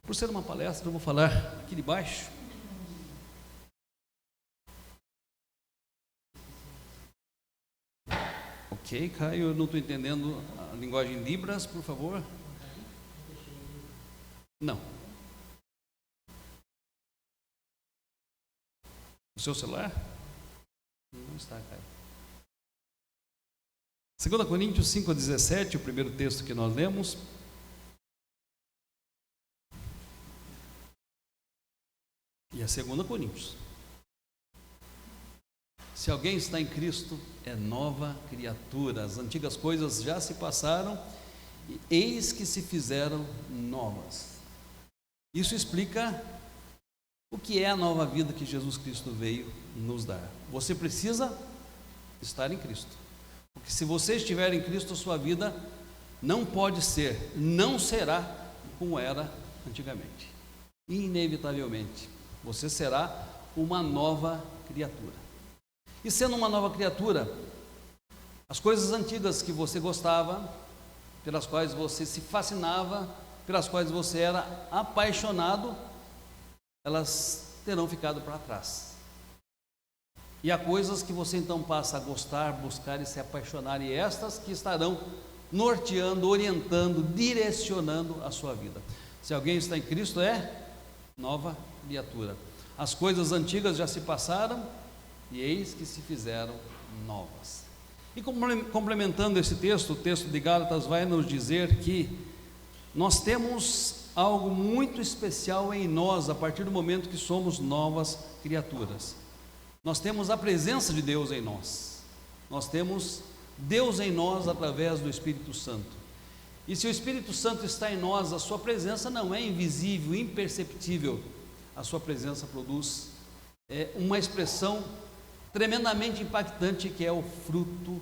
Por ser uma palestra, eu vou falar aqui de baixo. Ok, Caio, eu não estou entendendo a linguagem Libras, por favor. Não. O seu celular? Não está, Caio. 2 Coríntios 5,17, o primeiro texto que nós lemos. E a 2 Coríntios. Se alguém está em Cristo, é nova criatura. As antigas coisas já se passaram, e eis que se fizeram novas. Isso explica o que é a nova vida que Jesus Cristo veio nos dar. Você precisa estar em Cristo. Porque se você estiver em Cristo, a sua vida não pode ser, não será como era antigamente. Inevitavelmente, você será uma nova criatura. E sendo uma nova criatura, as coisas antigas que você gostava, pelas quais você se fascinava, pelas quais você era apaixonado, elas terão ficado para trás. E há coisas que você então passa a gostar, buscar e se apaixonar, e estas que estarão norteando, orientando, direcionando a sua vida. Se alguém está em Cristo, é nova criatura. As coisas antigas já se passaram, e eis que se fizeram novas. E complementando esse texto, o texto de Gálatas vai nos dizer que nós temos algo muito especial em nós, a partir do momento que somos novas criaturas. Nós temos a presença de Deus em nós. Nós temos Deus em nós através do Espírito Santo. E se o Espírito Santo está em nós, a sua presença não é invisível, imperceptível. A sua presença produz uma expressão tremendamente impactante, que é o fruto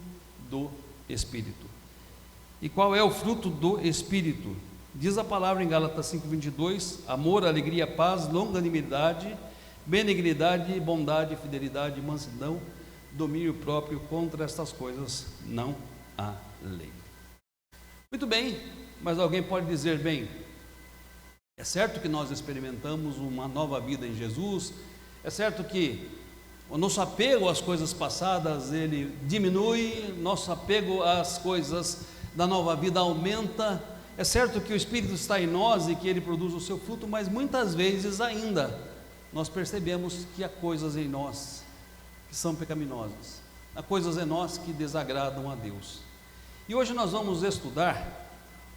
do Espírito. E qual é o fruto do Espírito? Diz a palavra em Gálatas 5:22: amor, alegria, paz, longanimidade, benignidade, bondade, fidelidade, mansidão, domínio próprio. Contra estas coisas não há lei. Muito bem, mas alguém pode dizer: bem, é certo que nós experimentamos uma nova vida em Jesus, é certo que o nosso apego às coisas passadas, ele diminui, nosso apego às coisas da nova vida aumenta. É certo que o Espírito está em nós e que ele produz o seu fruto, mas muitas vezes ainda nós percebemos que há coisas em nós que são pecaminosas, há coisas em nós que desagradam a Deus. E hoje nós vamos estudar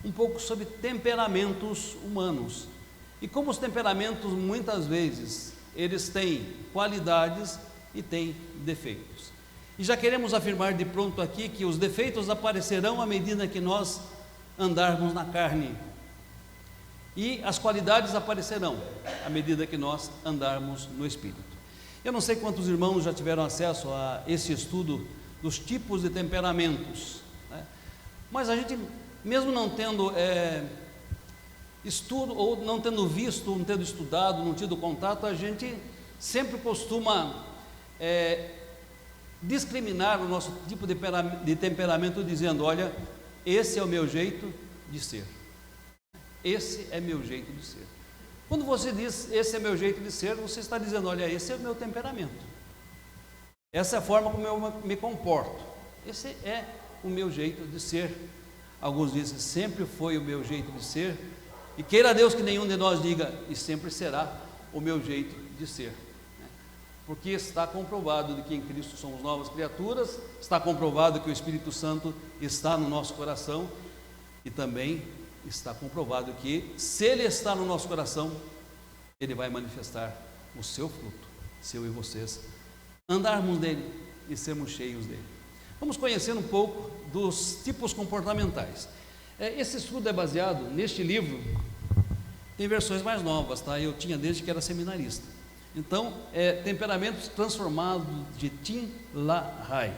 um pouco sobre temperamentos humanos e como os temperamentos muitas vezes eles têm qualidades e têm defeitos. E já queremos afirmar de pronto aqui que os defeitos aparecerão à medida que nós andarmos na carne, e as qualidades aparecerão à medida que nós andarmos no Espírito. Eu não sei quantos irmãos já tiveram acesso a esse estudo dos tipos de temperamentos, né? Mas a gente, mesmo não tendo estudo, ou não tendo visto, não tendo estudado, não tido contato, a gente sempre costuma discriminar o nosso tipo de temperamento dizendo: olha, esse é o meu jeito de ser, esse é meu jeito de ser. Quando você diz esse é meu jeito de ser, você está dizendo: olha, esse é o meu temperamento, essa é a forma como eu me comporto, esse é o meu jeito de ser. Alguns dizem: sempre foi o meu jeito de ser, e queira Deus que nenhum de nós diga: e sempre será o meu jeito de ser. Porque está comprovado de que em Cristo somos novas criaturas, está comprovado que o Espírito Santo está no nosso coração, e também está comprovado que, se Ele está no nosso coração, Ele vai manifestar o seu fruto, seu e vocês, andarmos nele e sermos cheios dele. Vamos conhecer um pouco dos tipos comportamentais. Esse estudo é baseado neste livro, tem versões mais novas, tá? Eu tinha desde que era seminarista. Então, Temperamentos Transformados, de Tim LaHaye.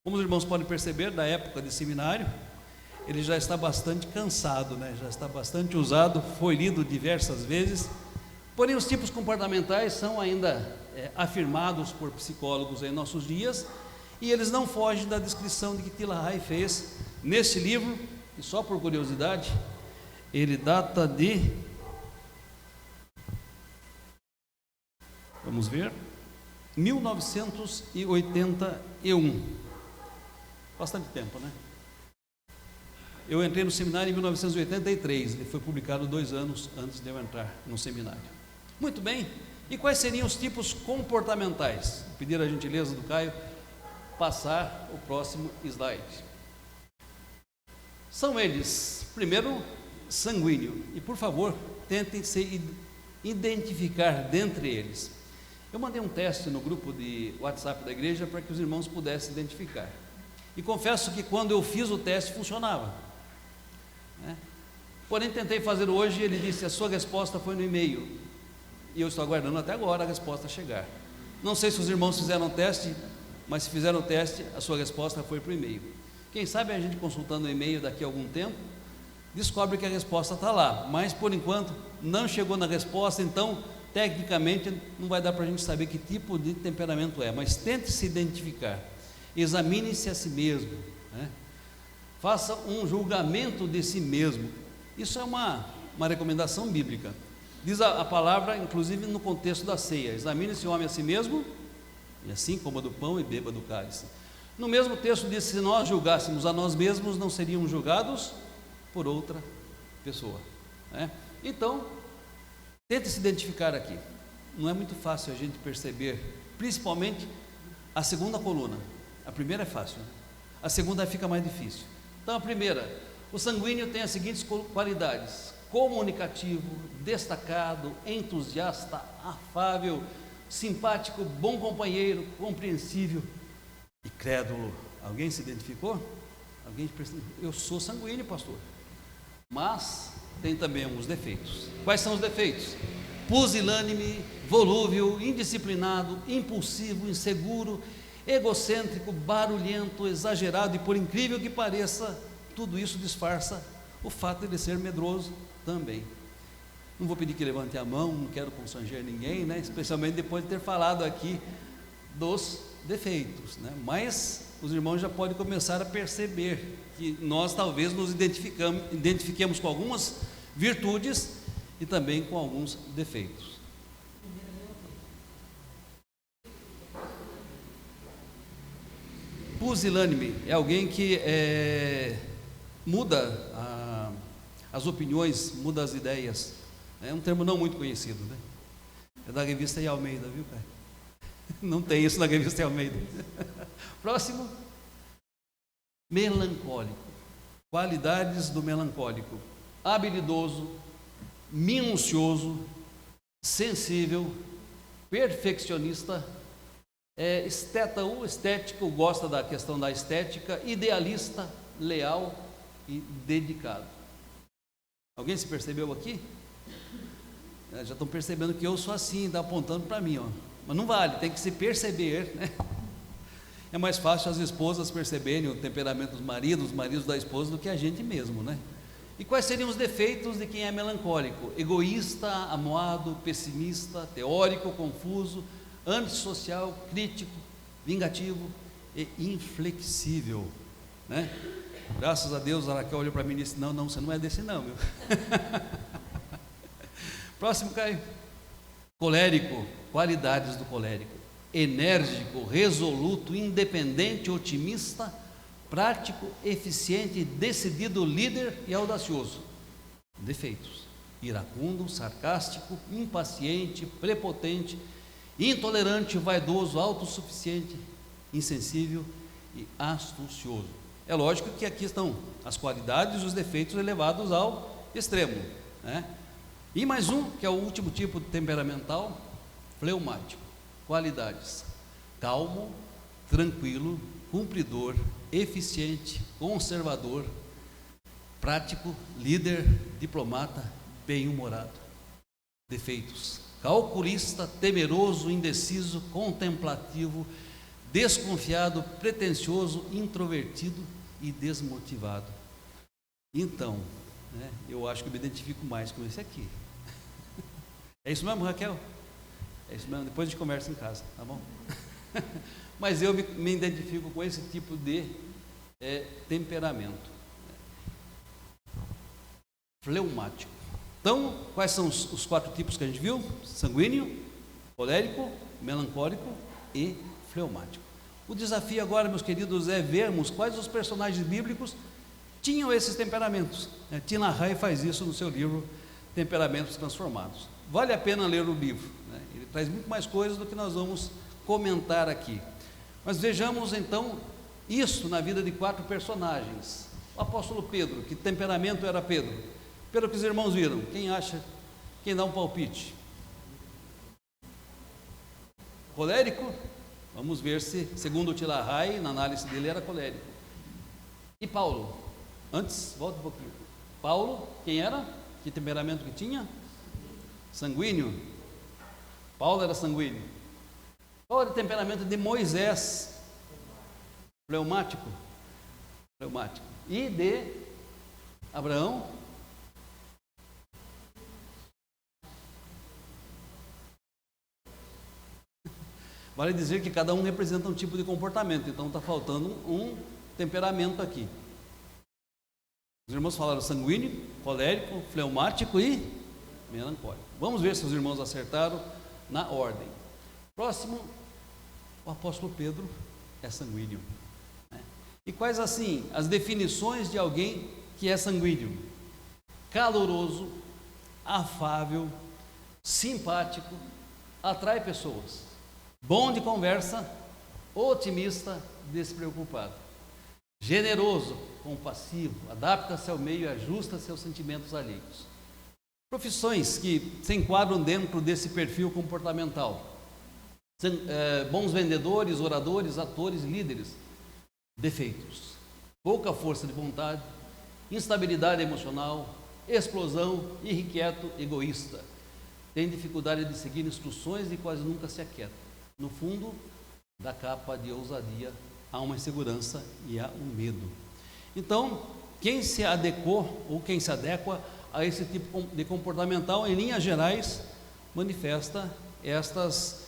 Como os irmãos podem perceber, da época de seminário, ele já está bastante cansado, né? Já está bastante usado, foi lido diversas vezes. Porém, os tipos comportamentais são ainda afirmados por psicólogos em nossos dias, e eles não fogem da descrição de que Tim LaHaye fez nesse livro, e só por curiosidade, ele data de Vamos ver. 1981. Bastante tempo, né? Eu entrei no seminário em 1983. Ele foi publicado 2 anos antes de eu entrar no seminário. Muito bem. E quais seriam os tipos comportamentais? Vou pedir a gentileza do Caio passar o próximo slide. São eles, primeiro, sanguíneo. E por favor, tentem se identificar dentre eles. Eu mandei um teste no grupo de WhatsApp da igreja para que os irmãos pudessem identificar. E confesso que quando eu fiz o teste funcionava, né? Porém tentei fazer hoje e ele disse: a sua resposta foi no e-mail. E eu estou aguardando até agora a resposta chegar. Não sei se os irmãos fizeram o teste, mas se fizeram o teste, a sua resposta foi por e-mail. Quem sabe a gente consultando o e-mail daqui a algum tempo, descobre que a resposta está lá, mas por enquanto não chegou na resposta, então tecnicamente não vai dar para a gente saber que tipo de temperamento é, mas tente se identificar, examine-se a si mesmo, né? Faça um julgamento de si mesmo. Isso é uma recomendação bíblica. Diz a palavra, inclusive no contexto da ceia: examine-se o homem a si mesmo, e assim coma do pão e beba do cálice. No mesmo texto diz: se nós julgássemos a nós mesmos, não seríamos julgados por outra pessoa, né? Então, tente se identificar aqui. Não é muito fácil a gente perceber, principalmente a segunda coluna. A primeira é fácil, né? A segunda fica mais difícil. Então, a primeira, o sanguíneo tem as seguintes qualidades: comunicativo, destacado, entusiasta, afável, simpático, bom companheiro, compreensível e crédulo. Alguém se identificou? Alguém percebeu? Eu sou sanguíneo, pastor, mas tem também alguns defeitos. Quais são os defeitos? Pusilânime, volúvel, indisciplinado, impulsivo, inseguro, egocêntrico, barulhento, exagerado, e por incrível que pareça, tudo isso disfarça o fato de ele ser medroso também. Não vou pedir que levante a mão, não quero constranger ninguém, né? Especialmente depois de ter falado aqui dos defeitos, né? Mas os irmãos já podem começar a perceber que nós talvez nos identifiquemos com algumas virtudes e também com alguns defeitos. Pusilânime é alguém que muda as opiniões, muda as ideias. É um termo não muito conhecido, né? É da revista E. Almeida, viu, Caio? Não tem isso na revista E. Almeida. Próximo. Melancólico. Qualidades do melancólico: habilidoso, minucioso, sensível, perfeccionista, estético, gosta da questão da estética, idealista, leal e dedicado. Alguém se percebeu aqui? Já estão percebendo que eu sou assim, está apontando para mim, ó. Mas não vale, tem que se perceber, né? É mais fácil as esposas perceberem o temperamento dos maridos, os maridos da esposa, do que a gente mesmo, né? E quais seriam os defeitos de quem é melancólico? Egoísta, amuado, pessimista, teórico, confuso, antissocial, crítico, vingativo e inflexível, né? Graças a Deus a Raquel olhou para mim e disse: não, você não é desse não, meu. Próximo, Caio. Colérico. Qualidades do colérico: enérgico, resoluto, independente, otimista, prático, eficiente, decidido, líder e audacioso. Defeitos: iracundo, sarcástico, impaciente, prepotente, intolerante, vaidoso, autossuficiente, insensível e astucioso. É lógico que aqui estão as qualidades e os defeitos elevados ao extremo, né? E mais um, que é o último tipo temperamental: fleumático. Qualidades: calmo, tranquilo, cumpridor, eficiente, conservador, prático, líder, diplomata, bem-humorado. Defeitos: calculista, temeroso, indeciso, contemplativo, desconfiado, pretensioso, introvertido e desmotivado. Então, né, eu acho que eu me identifico mais com esse aqui. É isso mesmo, Raquel? É isso mesmo, depois a gente conversa em casa, tá bom? Mas eu me identifico com esse tipo de temperamento. Fleumático. Então, quais são os 4 tipos que a gente viu? Sanguíneo, colérico, melancólico e fleumático. O desafio agora, meus queridos, é vermos quais os personagens bíblicos tinham esses temperamentos. Tina Ray faz isso no seu livro Temperamentos Transformados. Vale a pena ler o livro, ele traz muito mais coisas do que nós vamos comentar aqui. Mas vejamos então isso na vida de 4 personagens. O apóstolo Pedro, que temperamento era Pedro? Pelo que os irmãos viram, quem acha? Quem dá um palpite? Colérico? Vamos ver se, segundo o Tilahai, na análise dele era colérico. E Paulo? Antes, volta um pouquinho. Paulo, quem era? Que temperamento que tinha? Sanguíneo. Paulo era sanguíneo. Qual era o temperamento de Moisés? Fleumático. Fleumático. E de Abraão? Vale dizer que cada um representa um tipo de comportamento, então está faltando um temperamento aqui. Os irmãos falaram sanguíneo, colérico, fleumático e melancólico. Vamos ver se os irmãos acertaram na ordem. Próximo, o apóstolo Pedro é sanguíneo. E quais assim as definições de alguém que é sanguíneo? Caloroso, afável, simpático, atrai pessoas, bom de conversa, otimista, despreocupado, generoso, compassivo, adapta-se ao meio e ajusta seus sentimentos alheios. Profissões que se enquadram dentro desse perfil comportamental: bons vendedores, oradores, atores, líderes. Defeitos: pouca força de vontade, instabilidade emocional, explosão, irrequieto, egoísta, tem dificuldade de seguir instruções e quase nunca se aquieta. No fundo da capa de ousadia há uma insegurança e há um medo. Então, quem se adequou ou quem se adequa a esse tipo de comportamental, em linhas gerais, manifesta estas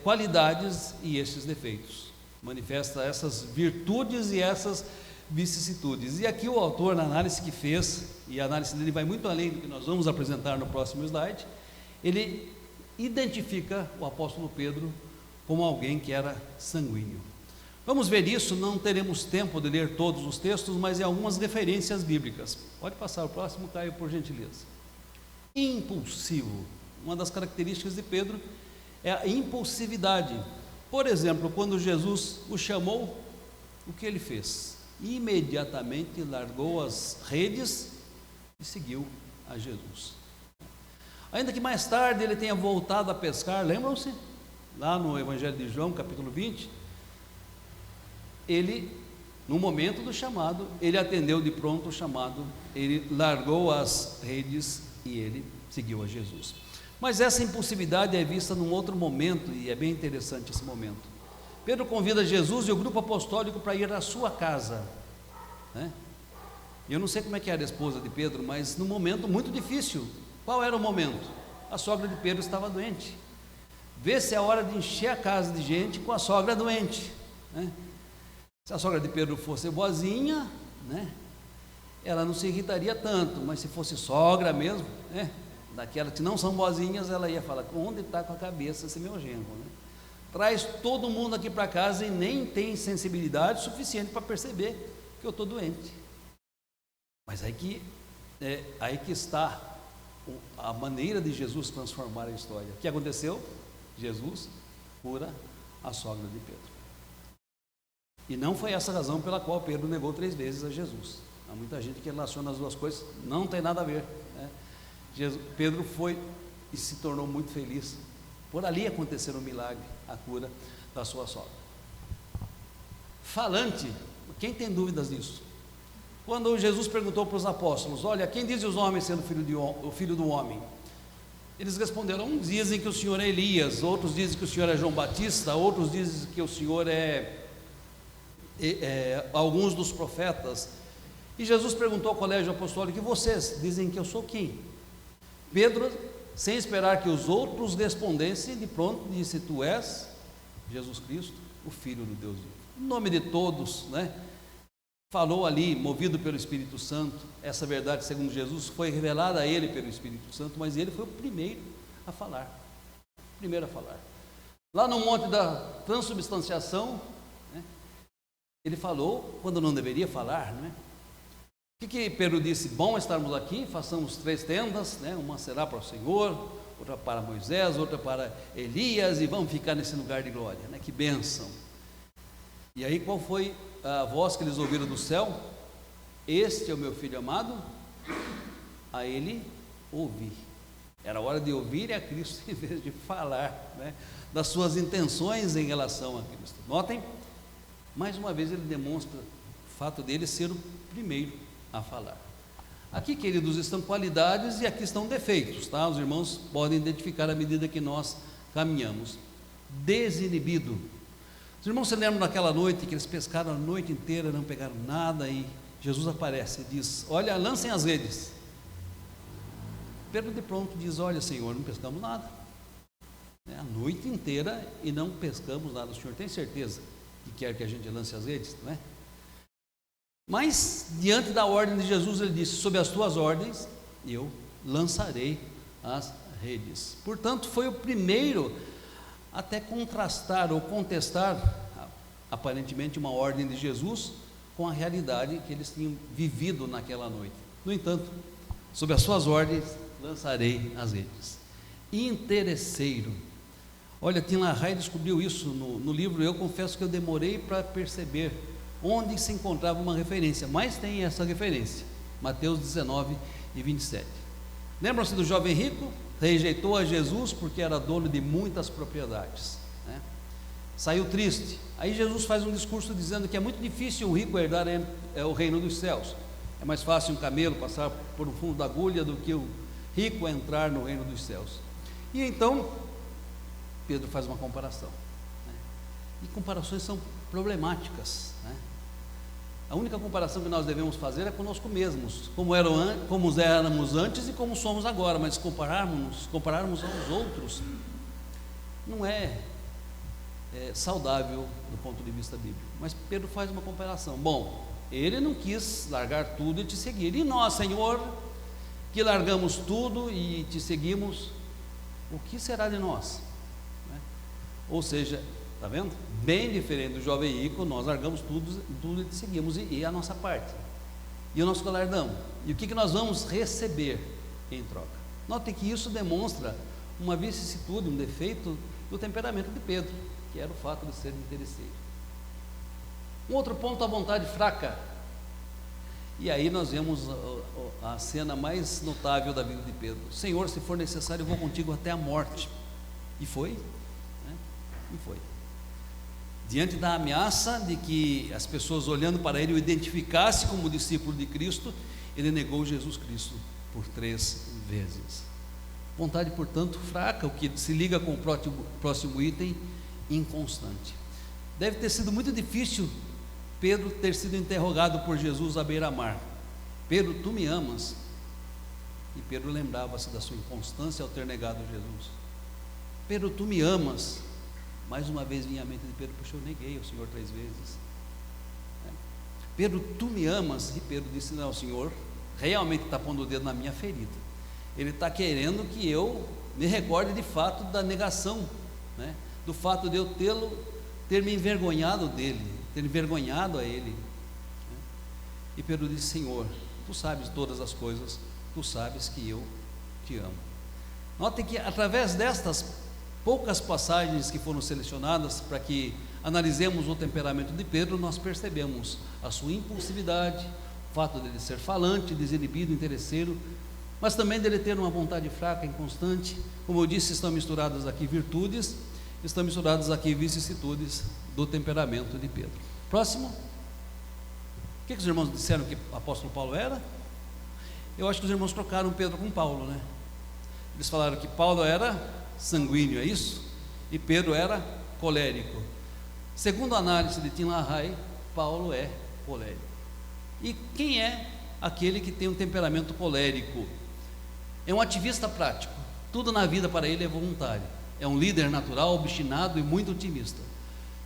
qualidades e estes defeitos, manifesta essas virtudes e essas vicissitudes. E aqui o autor, na análise que fez, e a análise dele vai muito além do que nós vamos apresentar no próximo slide, ele identifica o apóstolo Pedro como alguém que era sanguíneo. Vamos ver isso, não teremos tempo de ler todos os textos, mas em algumas referências bíblicas. Pode passar o próximo, Caio, por gentileza. Impulsivo. Uma das características de Pedro é a impulsividade. Por exemplo, quando Jesus o chamou, o que ele fez? Imediatamente largou as redes e seguiu a Jesus. Ainda que mais tarde ele tenha voltado a pescar, lembram-se? Lá no Evangelho de João, capítulo 20, ele, no momento do chamado, ele atendeu de pronto o chamado, ele largou as redes e ele seguiu a Jesus. Mas essa impulsividade é vista num outro momento, e é bem interessante esse momento. Pedro convida Jesus e o grupo apostólico para ir à sua casa, Eu não sei como é que era a esposa de Pedro, mas num momento muito difícil. Qual era o momento? A sogra de Pedro estava doente. Vê-se a hora de encher a casa de gente com a sogra doente, Se a sogra de Pedro fosse boazinha, ela não se irritaria tanto, mas se fosse sogra mesmo, daquelas que não são boazinhas, ela ia falar: onde está com a cabeça esse meu genro? Traz todo mundo aqui para casa e nem tem sensibilidade suficiente para perceber que eu estou doente. Mas aí que está a maneira de Jesus transformar a história. O que aconteceu? Jesus cura a sogra de Pedro. E não foi essa a razão pela qual Pedro negou 3 vezes a Jesus. Há muita gente que relaciona as duas coisas, não tem nada a ver. Pedro foi e se tornou muito feliz. Por ali aconteceu um milagre, a cura da sua sogra. Falante, quem tem dúvidas disso? Quando Jesus perguntou para os apóstolos: olha, quem dizem os homens sendo o filho do homem? Eles responderam: uns dizem que o Senhor é Elias, outros dizem que o Senhor é João Batista, outros dizem que o Senhor é alguns dos profetas. E Jesus perguntou ao colégio apostólico: e vocês dizem que eu sou quem? Pedro, sem esperar que os outros respondessem, de pronto disse: tu és Jesus Cristo, o Filho do Deus vivo. Em nome de todos, falou ali, movido pelo Espírito Santo. Essa verdade, segundo Jesus, foi revelada a ele pelo Espírito Santo, mas ele foi o primeiro a falar. primeiro a falar. Lá no monte da transubstanciação, né, ele falou quando não deveria falar, né? O que Pedro disse? Bom estarmos aqui, façamos 3 tendas, né? Uma será para o Senhor, outra para Moisés, outra para Elias, e vamos ficar nesse lugar de glória, né? Que bênção. E aí qual foi a voz que eles ouviram do céu? Este é o meu filho amado, a ele ouvi. Era hora de ouvir a Cristo em vez de falar, né, das suas intenções em relação a Cristo. Notem, mais uma vez ele demonstra o fato dele ser o primeiro a falar. Aqui, queridos, estão qualidades e aqui estão defeitos, tá? Os irmãos podem identificar à medida que nós caminhamos. Desinibido. Os irmãos se lembram daquela noite que eles pescaram a noite inteira, não pegaram nada, e Jesus aparece e diz: olha, lancem as redes. Pedro de pronto diz: olha, Senhor, não pescamos nada, né? A noite inteira e não pescamos nada. O Senhor tem certeza que quer que a gente lance as redes, não é? Mas diante da ordem de Jesus, ele disse: sob as tuas ordens eu lançarei as redes. Portanto, foi o primeiro até contrastar ou contestar aparentemente uma ordem de Jesus com a realidade que eles tinham vivido naquela noite. No entanto, sob as suas ordens lançarei as redes. Interesseiro. Olha, Tim LaHaye descobriu isso no livro. Eu confesso que eu demorei para perceber onde se encontrava uma referência, mas tem essa referência, Mateus 19 e 27. Lembram-se do jovem rico? Rejeitou a Jesus porque era dono de muitas propriedades, né? Saiu triste. Aí Jesus faz um discurso dizendo que é muito difícil o rico herdar o reino dos céus. É mais fácil um camelo passar por um fundo da agulha do que o rico entrar no reino dos céus. E então Pedro faz uma comparação, né? E comparações são problemáticas, né? A única comparação que nós devemos fazer é conosco mesmos, como éramos antes e como somos agora. Mas compararmos aos outros não é saudável do ponto de vista bíblico. Mas Pedro faz uma comparação. Bom, ele não quis largar tudo e te seguir, e nós, Senhor, que largamos tudo e te seguimos, o que será de nós, né? Ou seja, está vendo? Bem diferente do jovem rico, nós largamos tudo e te seguimos, e a nossa parte, e o nosso galardão, e o que nós vamos receber em troca. Note que isso demonstra uma vicissitude, um defeito do temperamento de Pedro, que era o fato de ser interesseiro. Um outro ponto, a vontade fraca. E aí nós vemos a cena mais notável da vida de Pedro. Senhor, se for necessário, eu vou contigo até a morte. E foi, né? E foi. Diante da ameaça de que as pessoas olhando para ele o identificassem como discípulo de Cristo, ele negou Jesus Cristo por 3 vezes. Vontade, portanto, fraca, o que se liga com o próximo item, inconstante. Deve ter sido muito difícil Pedro ter sido interrogado por Jesus à beira-mar: Pedro, tu me amas? E Pedro lembrava-se da sua inconstância ao ter negado Jesus. Pedro, tu me amas? Mais uma vez vinha à mente de Pedro: puxa, eu neguei ao Senhor 3 vezes. Pedro, tu me amas? E Pedro disse: não, o Senhor realmente está pondo o dedo na minha ferida. Ele está querendo que eu me recorde de fato da negação, né? Do fato de eu ter me envergonhado dele, ter envergonhado a ele, né? E Pedro disse: Senhor, tu sabes todas as coisas, tu sabes que eu te amo. Notem que através destas poucas passagens que foram selecionadas para que analisemos o temperamento de Pedro, nós percebemos a sua impulsividade, o fato dele ser falante, desinibido, interesseiro, mas também dele ter uma vontade fraca, inconstante. Como eu disse, estão misturadas aqui virtudes, estão misturadas aqui vicissitudes do temperamento de Pedro. Próximo. O que os irmãos disseram que o apóstolo Paulo era? Eu acho que os irmãos trocaram Pedro com Paulo, né? Eles falaram que Paulo era sanguíneo, é isso? E Pedro era colérico. Segundo a análise de Tim LaHaye, Paulo é colérico. E quem é aquele que tem um temperamento colérico? É um ativista prático. Tudo na vida para ele é voluntário. É um líder natural, obstinado e muito otimista.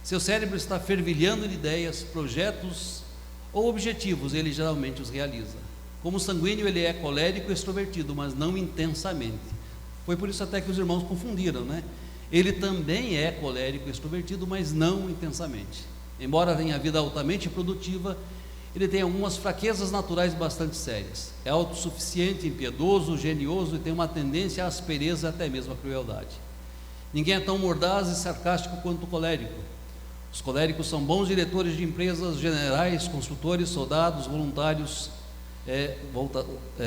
Seu cérebro está fervilhando de ideias, projetos ou objetivos, ele geralmente os realiza. Como sanguíneo, ele é colérico e extrovertido, mas não intensamente. Foi por isso até que os irmãos confundiram, né? Ele também é colérico e extrovertido, mas não intensamente. Embora tenha vida altamente produtiva, ele tem algumas fraquezas naturais bastante sérias. É autossuficiente, impiedoso, genioso e tem uma tendência à aspereza, até mesmo à crueldade. Ninguém é tão mordaz e sarcástico quanto o colérico. Os coléricos são bons diretores de empresas, generais, consultores, soldados, voluntários,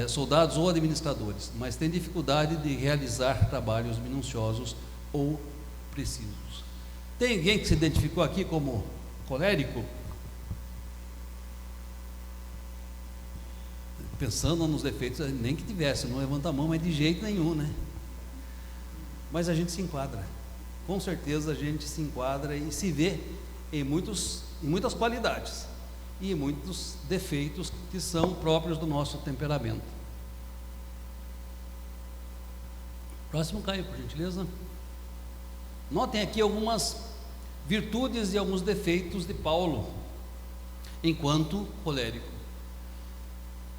soldados ou administradores, mas têm dificuldade de realizar trabalhos minuciosos ou precisos. Tem alguém que se identificou aqui como colérico? Pensando nos defeitos, nem que tivesse, não levanta a mão, mas de jeito nenhum, né? Mas a gente se enquadra, com certeza a gente se enquadra e se vê em muitas qualidades e em muitos defeitos que são próprios do nosso temperamento. Próximo, Caio, por gentileza. Notem aqui algumas virtudes e alguns defeitos de Paulo enquanto colérico.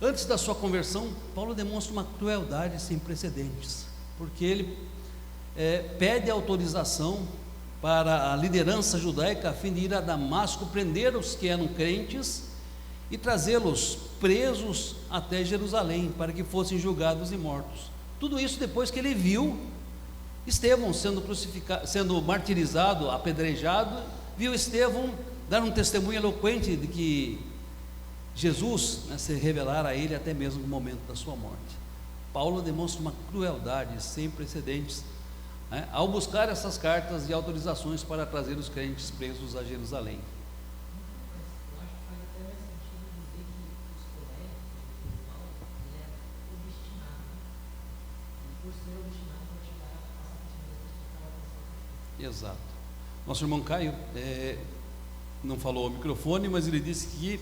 Antes da sua conversão, Paulo demonstra uma crueldade sem precedentes, porque ele pede autorização para a liderança judaica a fim de ir a Damasco prender os que eram crentes e trazê-los presos até Jerusalém para que fossem julgados e mortos. Tudo isso depois que ele viu Estevão sendo crucificado, sendo martirizado, apedrejado, viu Estevão dar um testemunho eloquente de que Jesus, se revelara a ele até mesmo no momento da sua morte. Paulo demonstra uma crueldade sem precedentes, ao buscar essas cartas e autorizações para trazer os crentes presos a Jerusalém. Eu acho que faz até mais sentido dizer que os coléricos, Paulo, ele é obstinado. E por ser obstinado, vai chegar a passar por cima das pessoas que estavam pensando. Exato. Nosso irmão Caio não falou ao microfone, mas ele disse que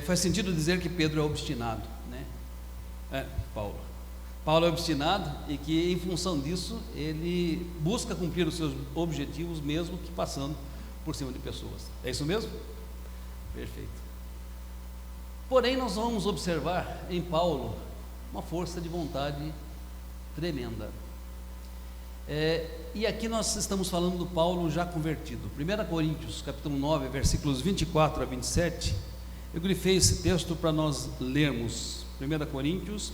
faz sentido dizer que Pedro é obstinado, né? Paulo é obstinado e que em função disso ele busca cumprir os seus objetivos mesmo que passando por cima de pessoas. É isso mesmo? Perfeito. Porém, nós vamos observar em Paulo uma força de vontade tremenda. E aqui nós estamos falando do Paulo já convertido. 1 Coríntios, capítulo 9, versículos 24 a 27. Eu grifei esse texto para nós lermos. 1 Coríntios,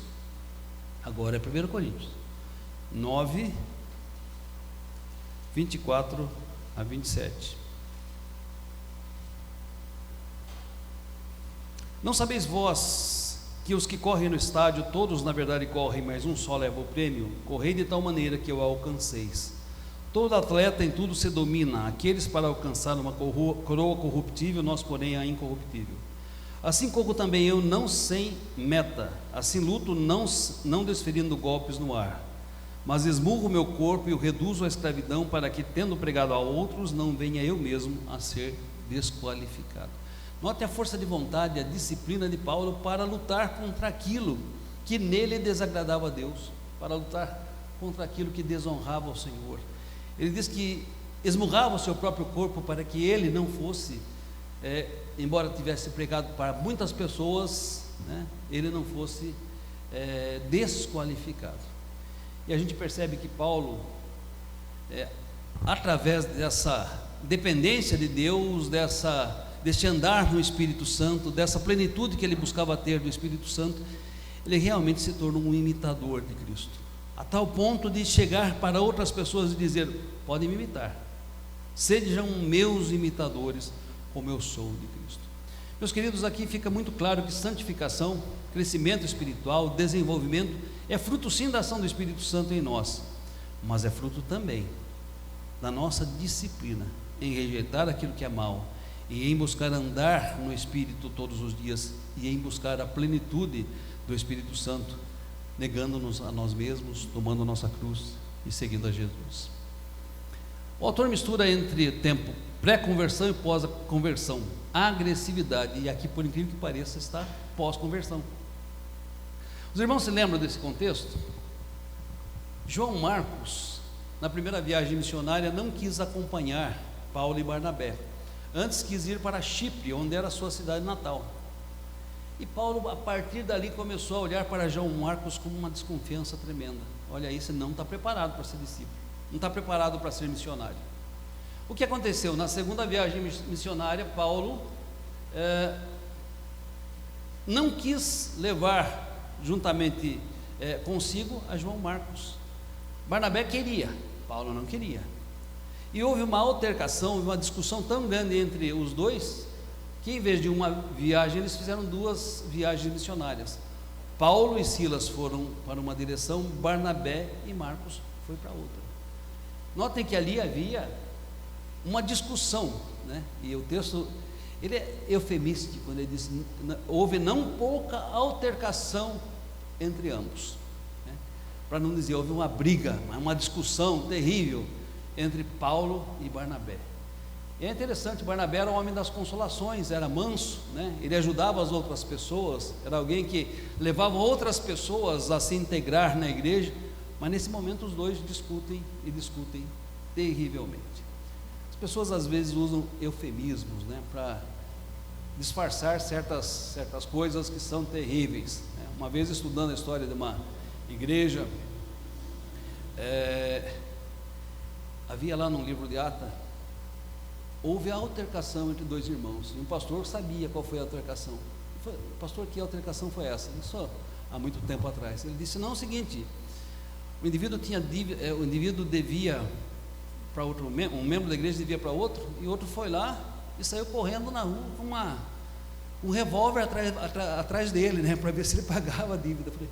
agora é 1 Coríntios 9, 24 a 27. Não sabeis vós que os que correm no estádio, todos na verdade correm, mas um só leva o prêmio? Correi de tal maneira que o alcanceis. Todo atleta em tudo se domina, aqueles para alcançar uma coroa corruptível, nós porém a incorruptível. Assim como também eu, não sem meta, assim luto, não desferindo golpes no ar, mas esmurro o meu corpo e o reduzo à escravidão, para que, tendo pregado a outros, não venha eu mesmo a ser desqualificado. Note a força de vontade, a disciplina de Paulo para lutar contra aquilo que nele desagradava a Deus, para lutar contra aquilo que desonrava o Senhor. Ele diz que esmurrava o seu próprio corpo para que ele não fosse, embora tivesse pregado para muitas pessoas, ele não fosse desqualificado. E a gente percebe que Paulo, através dessa dependência de Deus, desse andar no Espírito Santo, dessa plenitude que ele buscava ter do Espírito Santo, ele realmente se tornou um imitador de Cristo, a tal ponto de chegar para outras pessoas e dizer: podem me imitar, sejam meus imitadores, como eu sou de Cristo. Meus queridos, aqui fica muito claro que santificação, crescimento espiritual, desenvolvimento, é fruto sim da ação do Espírito Santo em nós, mas é fruto também da nossa disciplina em rejeitar aquilo que é mal e em buscar andar no Espírito todos os dias e em buscar a plenitude do Espírito Santo, negando-nos a nós mesmos, tomando a nossa cruz e seguindo a Jesus. O autor mistura entre tempo pré-conversão e pós-conversão, agressividade, e aqui, por incrível que pareça, está pós-conversão. Os irmãos se lembram desse contexto? João Marcos, na primeira viagem missionária, não quis acompanhar Paulo e Barnabé, antes quis ir para Chipre, onde era a sua cidade natal. E Paulo, a partir dali, começou a olhar para João Marcos com uma desconfiança tremenda. Olha aí, você não está preparado para ser discípulo, não está preparado para ser missionário. O que aconteceu? Na segunda viagem missionária, Paulo não quis levar juntamente consigo a João Marcos. Barnabé queria, Paulo não queria. E houve uma altercação, uma discussão tão grande entre os dois, que em vez de uma viagem, eles fizeram 2 viagens missionárias. Paulo e Silas foram para uma direção, Barnabé e Marcos foi para outra. Notem que ali havia uma discussão, né? E o texto, ele é eufemístico quando ele diz: houve não pouca altercação entre ambos, né? Para não dizer, houve uma briga, uma discussão terrível entre Paulo e Barnabé. E é interessante, Barnabé era um homem das consolações, era manso, né? Ele ajudava as outras pessoas, era alguém que levava outras pessoas a se integrar na igreja, mas nesse momento os dois discutem e discutem terrivelmente. As pessoas às vezes usam eufemismos, né, para disfarçar certas coisas que são terríveis, né? Uma vez estudando a história de uma igreja, havia lá no livro de Atos, houve a altercação entre 2 irmãos, e um pastor sabia qual foi a altercação. Ele falou: pastor, que altercação foi essa? Isso há muito tempo atrás. Ele disse: não, é o seguinte, o indivíduo devia para outro, um membro da igreja devia para outro, e outro foi lá e saiu correndo na rua com um revólver atrás dele, né, para ver se ele pagava a dívida. Eu falei: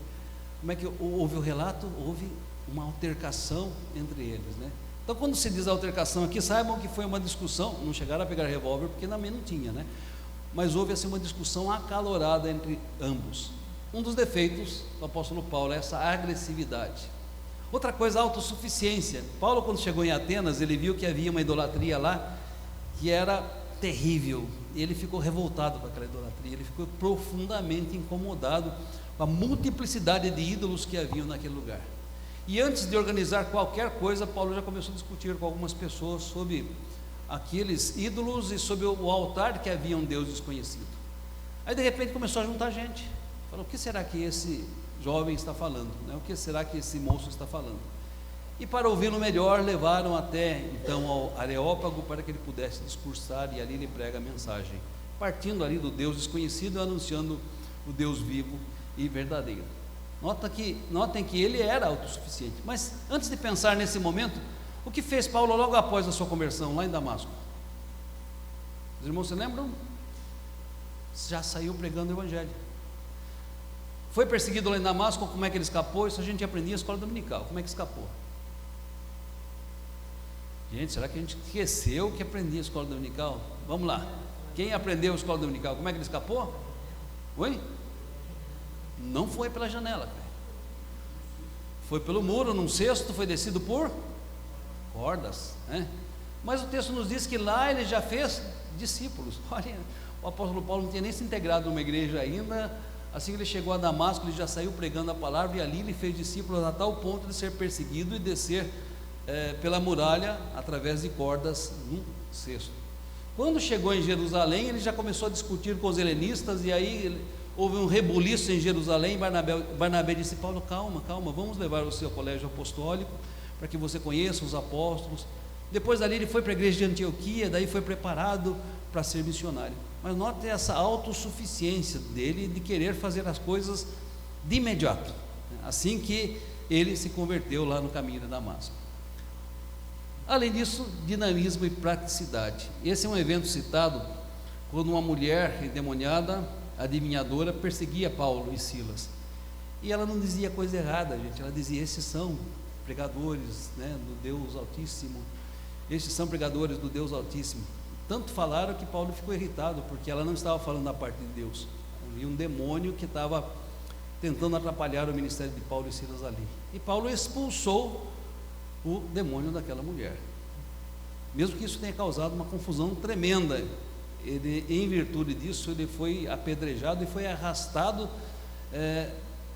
como é que houve o relato? Houve uma altercação entre eles, né? Então, quando se diz altercação aqui, saibam que foi uma discussão, não chegaram a pegar revólver, porque também não tinha, né? Mas houve assim uma discussão acalorada entre ambos. Um dos defeitos do apóstolo Paulo é essa agressividade. Outra coisa, a autossuficiência. Paulo, quando chegou em Atenas, ele viu que havia uma idolatria lá, que era terrível, e ele ficou revoltado com aquela idolatria, ele ficou profundamente incomodado com a multiplicidade de ídolos que haviam naquele lugar. E antes de organizar qualquer coisa, Paulo já começou a discutir com algumas pessoas sobre aqueles ídolos e sobre o altar que havia um Deus desconhecido. Aí de repente começou a juntar gente. Falou: o que será que esse jovem está falando, né? O que será que esse moço está falando? E para ouvi-lo melhor, levaram até então ao Areópago para que ele pudesse discursar, e ali ele prega a mensagem, partindo ali do Deus desconhecido e anunciando o Deus vivo e verdadeiro. Notem que ele era autossuficiente. Mas antes de pensar nesse momento, o que fez Paulo logo após a sua conversão lá em Damasco? Os irmãos se lembram? Já saiu pregando o evangelho. Foi perseguido lá em Damasco. Como é que ele escapou? Isso a gente aprendia na escola dominical. Como é que escapou? Gente, será que a gente esqueceu que aprendia na escola dominical? Vamos lá. Quem aprendeu a escola dominical? Como é que ele escapou? Oi? Não foi pela janela, foi pelo muro, num cesto, foi descido por cordas, né? Mas o texto nos diz que lá ele já fez discípulos. Olha, o apóstolo Paulo não tinha nem se integrado numa igreja ainda. Assim que ele chegou a Damasco, ele já saiu pregando a palavra, e ali ele fez discípulos a tal ponto de ser perseguido e descer pela muralha através de cordas num cesto. Quando chegou em Jerusalém, ele já começou a discutir com os helenistas, e aí houve um rebuliço em Jerusalém. Barnabé disse: Paulo, calma, vamos levar você ao colégio apostólico, para que você conheça os apóstolos. Depois dali ele foi para a igreja de Antioquia, daí foi preparado para ser missionário. Mas note essa autossuficiência dele, de querer fazer as coisas de imediato, assim que ele se converteu lá no caminho de Damasco. Além disso, dinamismo e praticidade. Esse é um evento citado quando uma mulher endemoniada, adivinhadora, perseguia Paulo e Silas, e ela não dizia coisa errada, gente. Ela dizia: esses são pregadores, né, do Deus Altíssimo, estes são pregadores do Deus Altíssimo. Tanto falaram que Paulo ficou irritado, porque ela não estava falando da parte de Deus. Havia um demônio que estava tentando atrapalhar o ministério de Paulo e Silas ali, e Paulo expulsou o demônio daquela mulher, mesmo que isso tenha causado uma confusão tremenda. Ele, em virtude disso, ele foi apedrejado e foi arrastado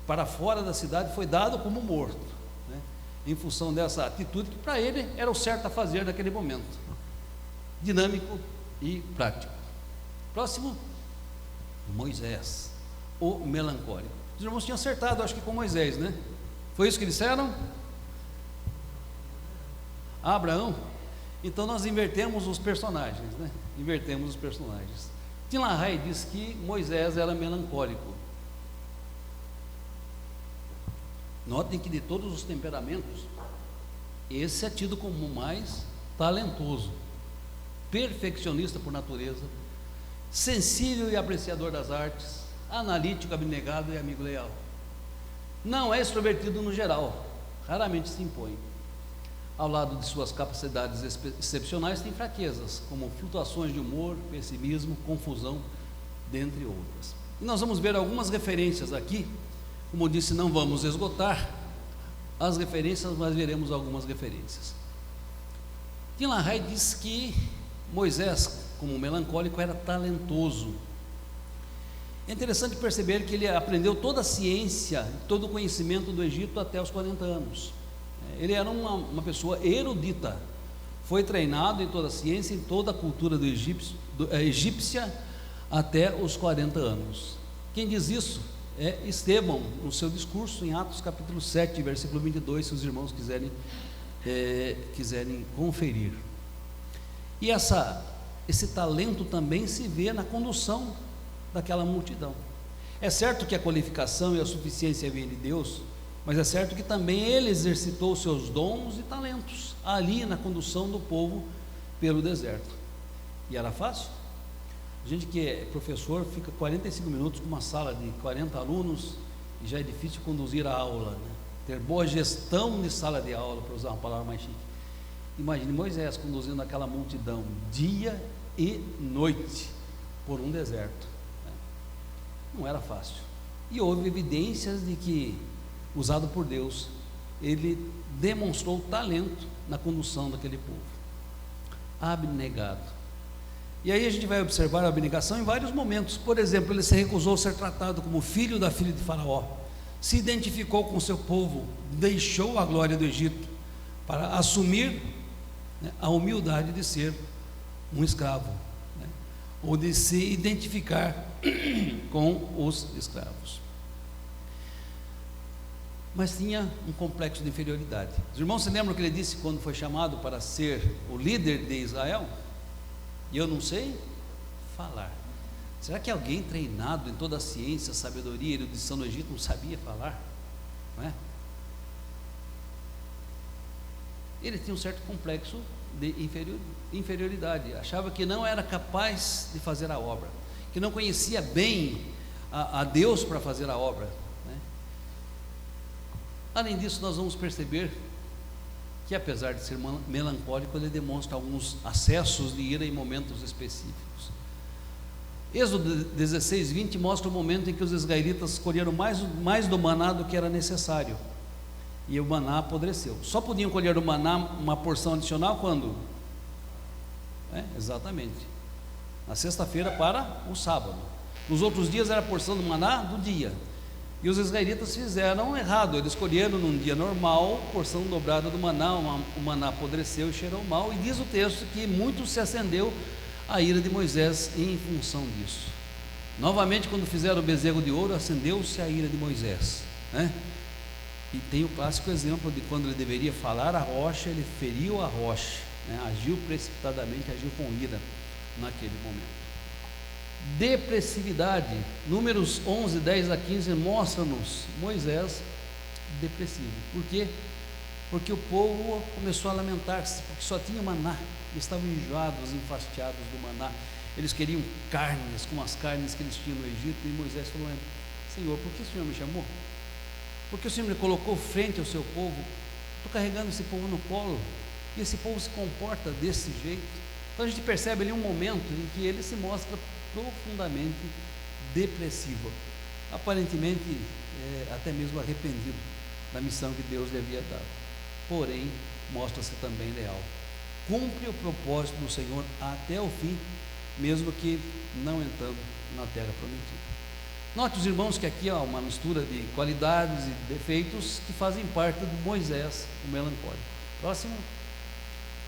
para fora da cidade, foi dado como morto, né, em função dessa atitude que para ele era o certo a fazer naquele momento. Dinâmico e prático. Próximo, Moisés. o melancólico. Os irmãos tinham acertado, acho que com Moisés, né? Foi isso que disseram? Abraão? Então nós invertemos os personagens, né? Invertemos os personagens. Tim LaHaye diz que Moisés era melancólico. Notem que de todos os temperamentos, esse é tido como o mais talentoso, perfeccionista por natureza, sensível e apreciador das artes, analítico, abnegado e amigo leal. Não é extrovertido no geral, raramente se impõe. Ao lado de suas capacidades excepcionais, tem fraquezas, como flutuações de humor, pessimismo, confusão, dentre outras. E nós vamos ver algumas referências aqui. Como eu disse, não vamos esgotar as referências, mas veremos algumas referências. Tim LaHaye diz que Moisés, como melancólico, era talentoso. É interessante perceber que ele aprendeu toda a ciência, todo o conhecimento do Egito até os 40 anos. Ele era uma pessoa erudita, foi treinado em toda a ciência, em toda a cultura egípcia até os 40 anos. Quem diz isso é Estevão, no seu discurso em Atos capítulo 7, versículo 22, se os irmãos quiserem conferir. E esse talento também se vê na condução daquela multidão. É certo que a qualificação e a suficiência vem de Deus, mas é certo que também ele exercitou seus dons e talentos ali na condução do povo pelo deserto. E era fácil? A gente que é professor fica 45 minutos com uma sala de 40 alunos e já é difícil conduzir a aula, né? Ter boa gestão de sala de aula, para usar uma palavra mais chique. Imagine Moisés conduzindo aquela multidão dia e noite por um deserto, né? Não era fácil. E houve evidências de que, usado por Deus, ele demonstrou talento na condução daquele povo. Abnegado. E aí a gente vai observar a abnegação em vários momentos. Por exemplo, ele se recusou a ser tratado como filho da filha de Faraó, se identificou com o seu povo, deixou a glória do Egito para assumir, né, a humildade de ser um escravo, né, ou de se identificar com os escravos. Mas tinha um complexo de inferioridade. Os irmãos se lembram que ele disse quando foi chamado para ser o líder de Israel? E eu não sei falar. Será que alguém treinado em toda a ciência, sabedoria e erudição no Egito não sabia falar? Não é? Ele tinha um certo complexo de inferioridade. Achava que não era capaz de fazer a obra, que não conhecia bem a Deus para fazer a obra, né? Além disso, nós vamos perceber que, apesar de ser melancólico, ele demonstra alguns acessos de ira em momentos específicos. Êxodo 16, 20 mostra o momento em que os israelitas colheram mais do maná do que era necessário, e o maná apodreceu. Só podiam colher do maná uma porção adicional quando? Exatamente, na sexta-feira para o sábado. Nos outros dias era a porção do maná do dia. E os israelitas fizeram errado, eles colheram num dia normal, porção dobrada do maná, o maná apodreceu e cheirou mal, e diz o texto que muito se acendeu a ira de Moisés em função disso. Novamente, quando fizeram o bezerro de ouro, acendeu-se a ira de Moisés, né? E tem o clássico exemplo de quando ele deveria falar a rocha, ele feriu a rocha, né? Agiu precipitadamente, agiu com ira naquele momento. Depressividade. Números 11, 10 a 15 mostra-nos Moisés depressivo. Por quê? Porque o povo começou a lamentar-se, porque só tinha maná, eles estavam enjoados, enfastiados do maná, eles queriam carnes, como as carnes que eles tinham no Egito. E Moisés falou: Senhor, por que o Senhor me chamou? Porque o Senhor me colocou frente ao seu povo, estou carregando esse povo no colo, e esse povo se comporta desse jeito. Então a gente percebe ali um momento em que ele se mostra profundamente depressivo, aparentemente até mesmo arrependido da missão que Deus lhe havia dado. Porém, mostra-se também leal, cumpre o propósito do Senhor até o fim, mesmo que não entrando na terra prometida. Note, os irmãos, que aqui há uma mistura de qualidades e defeitos que fazem parte do Moisés, o melancólico. Próximo.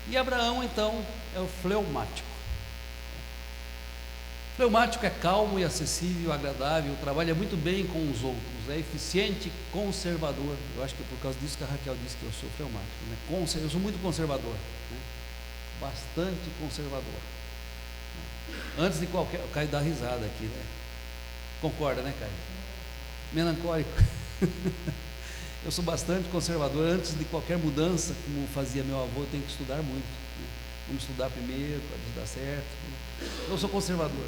E Abraão, então, é o fleumático. Fleumático é calmo e acessível, agradável, trabalha muito bem com os outros, é eficiente, conservador. Eu acho que é por causa disso que a Raquel disse que eu sou fleumático, né? Eu sou muito conservador, né? Bastante conservador. Antes de qualquer... O Caio dá risada aqui, né? Concorda, né, Caio? Melancólico. Eu sou bastante conservador. Antes de qualquer mudança, como fazia meu avô, eu tenho que estudar muito, né? Vamos estudar primeiro para ver se dá certo. Eu sou conservador,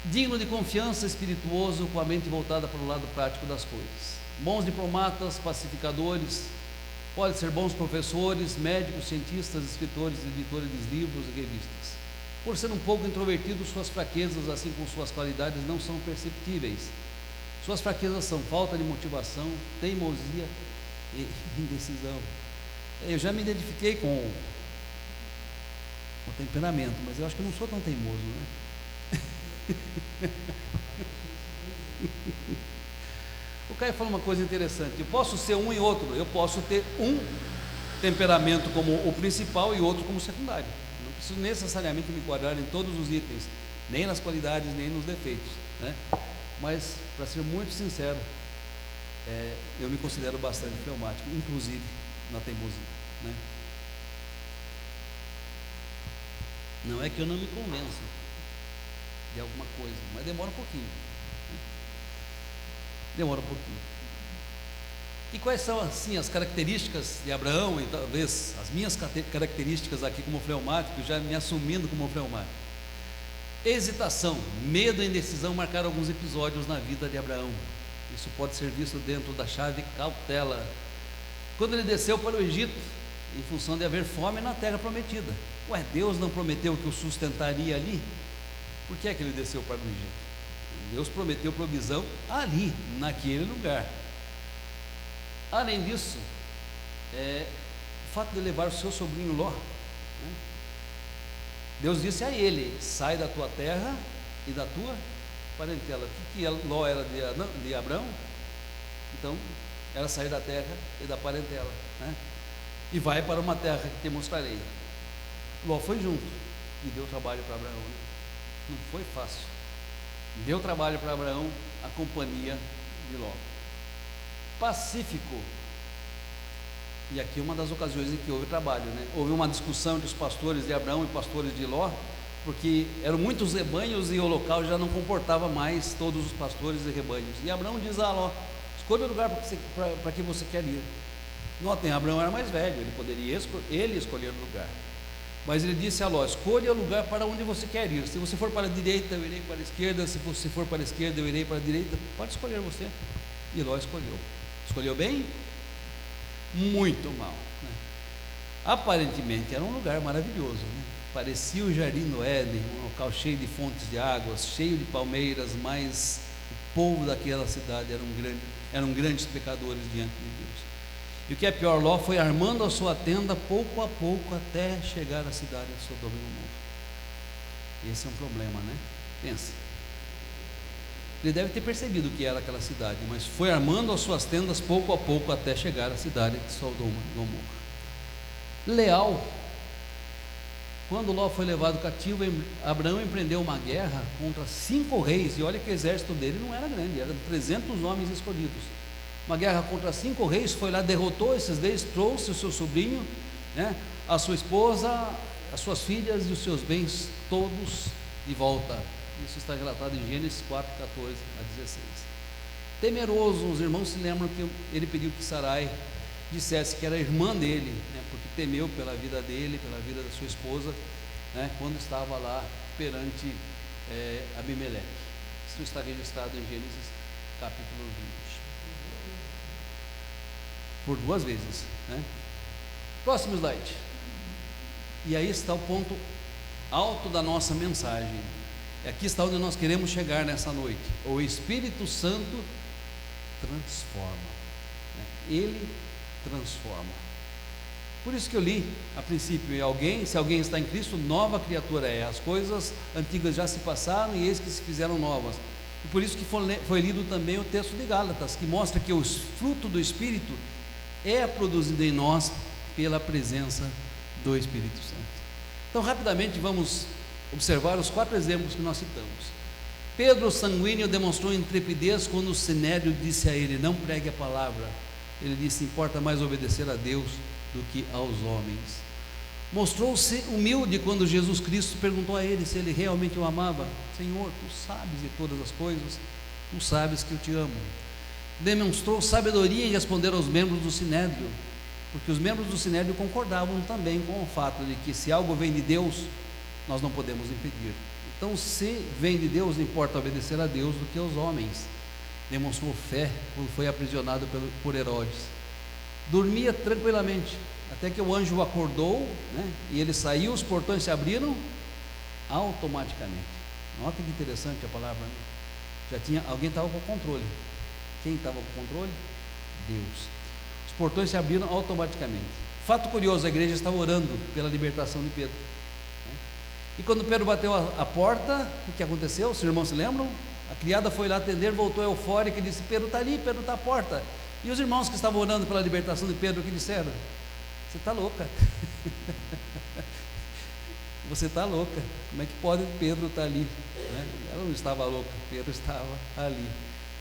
digno de confiança, espirituoso, com a mente voltada para o lado prático das coisas. Bons diplomatas, pacificadores, pode ser bons professores, médicos, cientistas, escritores, editores de livros e revistas. Por ser um pouco introvertido, suas fraquezas, assim como suas qualidades, não são perceptíveis. Suas fraquezas são falta de motivação, teimosia e indecisão. Eu já me identifiquei com o temperamento, mas eu acho que eu não sou tão teimoso, né? O Caio falou uma coisa interessante: eu posso ser um e outro, eu posso ter um temperamento como o principal e outro como secundário. Não preciso necessariamente me enquadrar em todos os itens, nem nas qualidades, nem nos defeitos, né? Mas, para ser muito sincero, eu me considero bastante fleumático, inclusive na teimosia, né? Não é que eu não me convença de alguma coisa, mas demora um pouquinho, né? Demora um pouquinho. E quais são, assim, as características de Abraão, e talvez as minhas características aqui como fleumático, já me assumindo como fleumático? Hesitação, medo e indecisão marcaram alguns episódios na vida de Abraão. Isso pode ser visto dentro da chave cautela. Quando ele desceu para o Egito, em função de haver fome na terra prometida. Ué, Deus não prometeu que o sustentaria ali? Por que é que ele desceu para o Egito? Deus prometeu provisão ali, naquele lugar. Além disso, o fato de levar o seu sobrinho Ló, né? Deus disse a ele: sai da tua terra e da tua parentela. O que Ló era de Abraão? Então, era sair da terra e da parentela, né? E vai para uma terra que te mostrarei. Ló foi junto e deu trabalho para Abraão, né? Não foi fácil. Deu trabalho para Abraão a companhia de Ló. Pacífico. E aqui é uma das ocasiões em que houve trabalho, né? Houve uma discussão entre os pastores de Abraão e pastores de Ló, porque eram muitos rebanhos e o local já não comportava mais todos os pastores e rebanhos. E Abraão diz a Ló: escolha o lugar para que você quer ir. Notem, Abraão era mais velho, ele poderia escolher o lugar. Mas ele disse a Ló: escolha o lugar para onde você quer ir. Se você for para a direita, eu irei para a esquerda. Se você for para a esquerda, eu irei para a direita. Pode escolher você. E Ló escolheu. Escolheu bem? Muito mal, né? Aparentemente era um lugar maravilhoso, né? Parecia o jardim do Éden, um local cheio de fontes de águas, cheio de palmeiras, mas o povo daquela cidade eram grandes pecadores diante de Deus. E o que é pior, Ló foi armando a sua tenda pouco a pouco até chegar à cidade de Sodoma e Gomorra. Esse é um problema, né? Pensa. Ele deve ter percebido o que era aquela cidade, mas foi armando as suas tendas pouco a pouco até chegar à cidade de Sodoma e Gomorra. Leal. Quando Ló foi levado cativo, Abraão empreendeu uma guerra contra 5 reis, e olha que o exército dele não era grande, eram 300 homens escolhidos. Uma guerra contra 5 reis, foi lá, derrotou esses reis, trouxe o seu sobrinho, né, a sua esposa, as suas filhas e os seus bens todos de volta. Isso está relatado em Gênesis 4, 14 a 16. Temeroso, os irmãos se lembram que ele pediu que Sarai dissesse que era irmã dele, né, porque temeu pela vida dele, pela vida da sua esposa, né, quando estava lá perante Abimeleque. Isso está registrado em Gênesis capítulo 20. Por 2 vezes, né? Próximo slide. E aí está o ponto alto da nossa mensagem. Aqui está onde nós queremos chegar nessa noite. O Espírito Santo transforma, né? Ele transforma. Por isso que eu li a princípio: se alguém está em Cristo, nova criatura é. As coisas antigas já se passaram e eis que se fizeram novas. E por isso que foi lido também o texto de Gálatas, que mostra que o fruto do Espírito é produzido em nós pela presença do Espírito Santo. Então, rapidamente vamos observar os 4 exemplos que nós citamos. Pedro, sanguíneo, demonstrou intrepidez quando o sinédrio disse a ele: não pregue a palavra. Ele disse: importa mais obedecer a Deus do que aos homens. Mostrou-se humilde quando Jesus Cristo perguntou a ele se ele realmente o amava. Senhor, tu sabes de todas as coisas, tu sabes que eu te amo. Demonstrou sabedoria em responder aos membros do sinédrio, porque os membros do sinédrio concordavam também com o fato de que se algo vem de Deus, nós não podemos impedir. Então, se vem de Deus, importa obedecer a Deus do que aos homens. Demonstrou fé quando foi aprisionado por Herodes. Dormia tranquilamente, até que o anjo o acordou, né? E ele saiu, os portões se abriram automaticamente. Olha que interessante a palavra, né? Alguém estava com o controle. Quem estava com o controle? Deus. Os portões se abriram automaticamente. Fato curioso, a igreja estava orando pela libertação de Pedro. E quando Pedro bateu a porta, o que aconteceu? Os irmãos se lembram? A criada foi lá atender, voltou eufórica e disse: Pedro está ali, Pedro está à porta. E os irmãos que estavam orando pela libertação de Pedro, o que disseram? Você está louca. Você está louca. Como é que pode Pedro estar ali? Ela não estava louca, Pedro estava ali.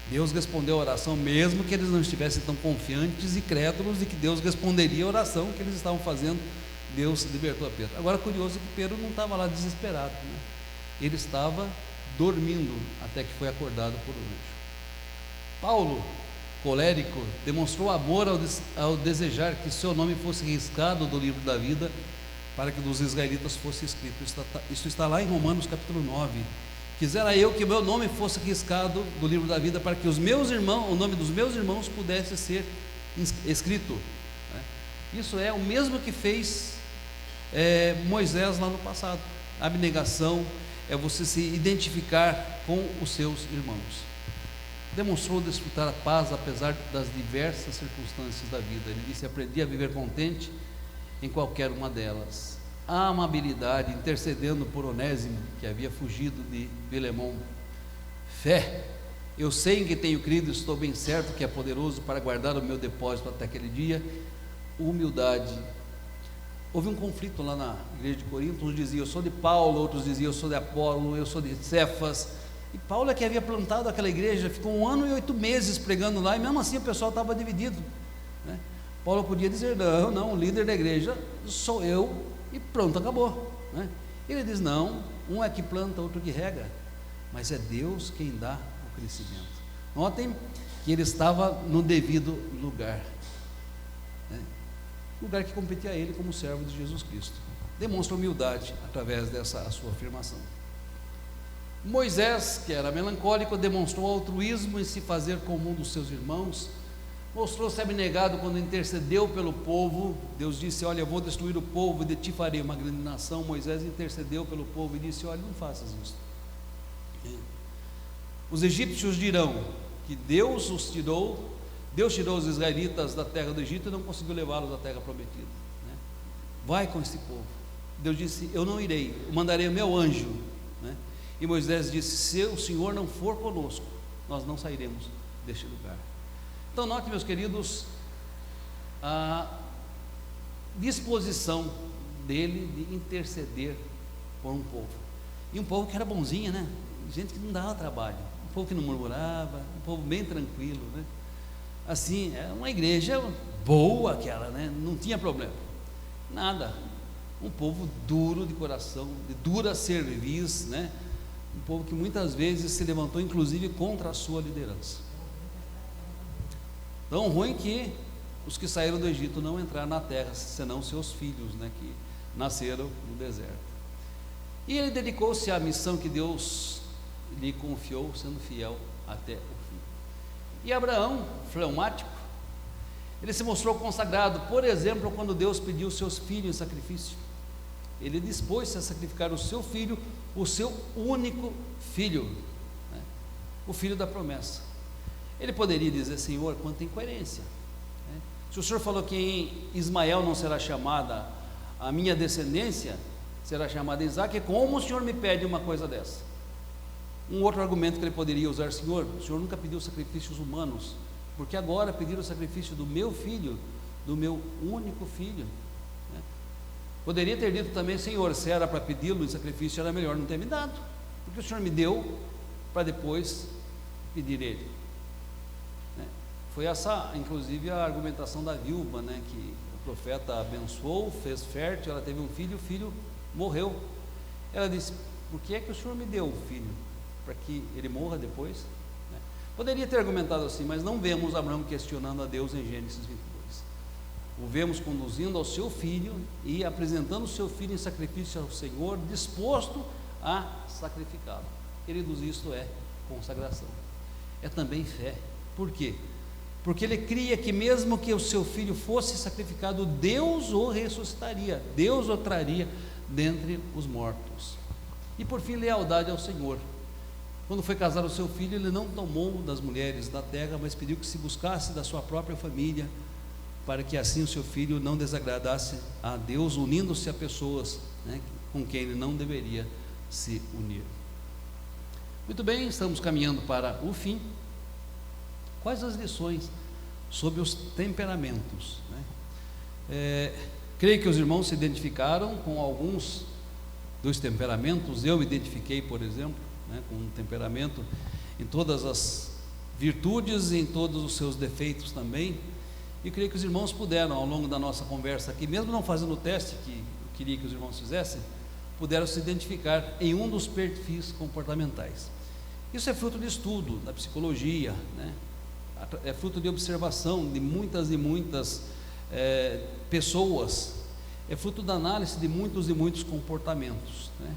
Deus respondeu a oração, mesmo que eles não estivessem tão confiantes e crédulos de que Deus responderia a oração que eles estavam fazendo. Deus libertou a Pedro. Agora, curioso que Pedro não estava lá desesperado, né? Ele estava dormindo até que foi acordado por um anjo. Paulo, colérico, demonstrou amor ao desejar que seu nome fosse riscado do livro da vida, para que dos israelitas fosse escrito. Isso está lá em Romanos capítulo 9. Quisera eu que o meu nome fosse riscado do livro da vida, para que os meus irmãos, o nome dos meus irmãos pudesse ser escrito. Isso é o mesmo que fez Moisés lá no passado. A abnegação é você se identificar com os seus irmãos. Demonstrou desfrutar a paz apesar das diversas circunstâncias da vida. Ele disse: aprendi a viver contente em qualquer uma delas. A amabilidade, intercedendo por Onésimo, que havia fugido de Filemão. Fé, eu sei em que tenho crido, estou bem certo que é poderoso para guardar o meu depósito até aquele dia. Humildade. Houve um conflito lá na igreja de Corinto. Uns diziam: eu sou de Paulo, outros diziam: eu sou de Apolo, eu sou de Cefas. E Paulo é que havia plantado aquela igreja, ficou 1 ano e 8 meses pregando lá, e mesmo assim o pessoal estava dividido, né? Paulo podia dizer: não, o líder da igreja sou eu, e pronto, acabou, né? Ele diz: não, um é que planta, outro que rega, mas é Deus quem dá o crescimento. Notem que ele estava no devido lugar, né? Lugar que competia a ele como servo de Jesus Cristo. Demonstra humildade através dessa sua afirmação. Moisés, que era melancólico, demonstrou altruísmo em se fazer comum dos seus irmãos. Mostrou-se abnegado quando intercedeu pelo povo. Deus disse: olha, eu vou destruir o povo e de ti farei uma grande nação. Moisés intercedeu pelo povo e disse: olha, não faças isso. Os egípcios dirão que Deus tirou os israelitas da terra do Egito e não conseguiu levá-los à terra prometida, né? Vai com esse povo. Deus disse: eu não irei, eu mandarei o meu anjo, né? E Moisés disse: se o Senhor não for conosco, nós não sairemos deste lugar. Então note, meus queridos, a disposição dele de interceder por um povo, e um povo que era bonzinho, né? Gente que não dava trabalho, um povo que não murmurava, um povo bem tranquilo, né? Assim, é uma igreja boa aquela, né? Não tinha problema, nada. Um povo duro de coração, de dura cerviz, né? Um povo que muitas vezes se levantou inclusive contra a sua liderança. Tão ruim que os que saíram do Egito não entraram na terra, senão seus filhos, né, que nasceram no deserto. E ele dedicou-se à missão que Deus lhe confiou, sendo fiel até o fim. E Abraão, fleumático, ele se mostrou consagrado, por exemplo, quando Deus pediu seus filhos em sacrifício. Ele dispôs-se a sacrificar o seu filho, o seu único filho, né? O filho da promessa. Ele poderia dizer: Senhor, quanta incoerência, né? Se o Senhor falou que em Ismael não será chamada a minha descendência, será chamada Isaque, como o Senhor me pede uma coisa dessa? Um outro argumento que ele poderia usar: Senhor, o Senhor nunca pediu sacrifícios humanos, porque agora pediram o sacrifício do meu filho, do meu único filho, né? Poderia ter dito também: Senhor, se era para pedi-lo em sacrifício, era melhor não ter me dado, porque o Senhor me deu para depois pedir ele. Foi essa, inclusive, a argumentação da viúva, né, que o profeta abençoou, fez fértil, ela teve um filho, o filho morreu. Ela disse: por que é que o Senhor me deu o filho? Para que ele morra depois? Poderia ter argumentado assim, mas não vemos Abraão questionando a Deus em Gênesis 22. O vemos conduzindo ao seu filho e apresentando o seu filho em sacrifício ao Senhor, disposto a sacrificá-lo. Queridos, isto é consagração, é também fé. Por quê? Porque ele cria que mesmo que o seu filho fosse sacrificado, Deus o ressuscitaria, Deus o traria dentre os mortos. E por fim, lealdade ao Senhor. Quando foi casar o seu filho, ele não tomou das mulheres da terra, mas pediu que se buscasse da sua própria família, para que assim o seu filho não desagradasse a Deus, unindo-se a pessoas, né, com quem ele não deveria se unir. Muito bem, estamos caminhando para o fim. Quais as lições sobre os temperamentos, né? Creio que os irmãos se identificaram com alguns dos temperamentos. Eu me identifiquei, por exemplo, né, com um temperamento em todas as virtudes e em todos os seus defeitos também. E creio que os irmãos puderam, ao longo da nossa conversa aqui, mesmo não fazendo o teste que eu queria que os irmãos fizessem, puderam se identificar em um dos perfis comportamentais. Isso é fruto de estudo da psicologia, né? É fruto de observação de muitas e muitas pessoas, é fruto da análise de muitos e muitos comportamentos, né?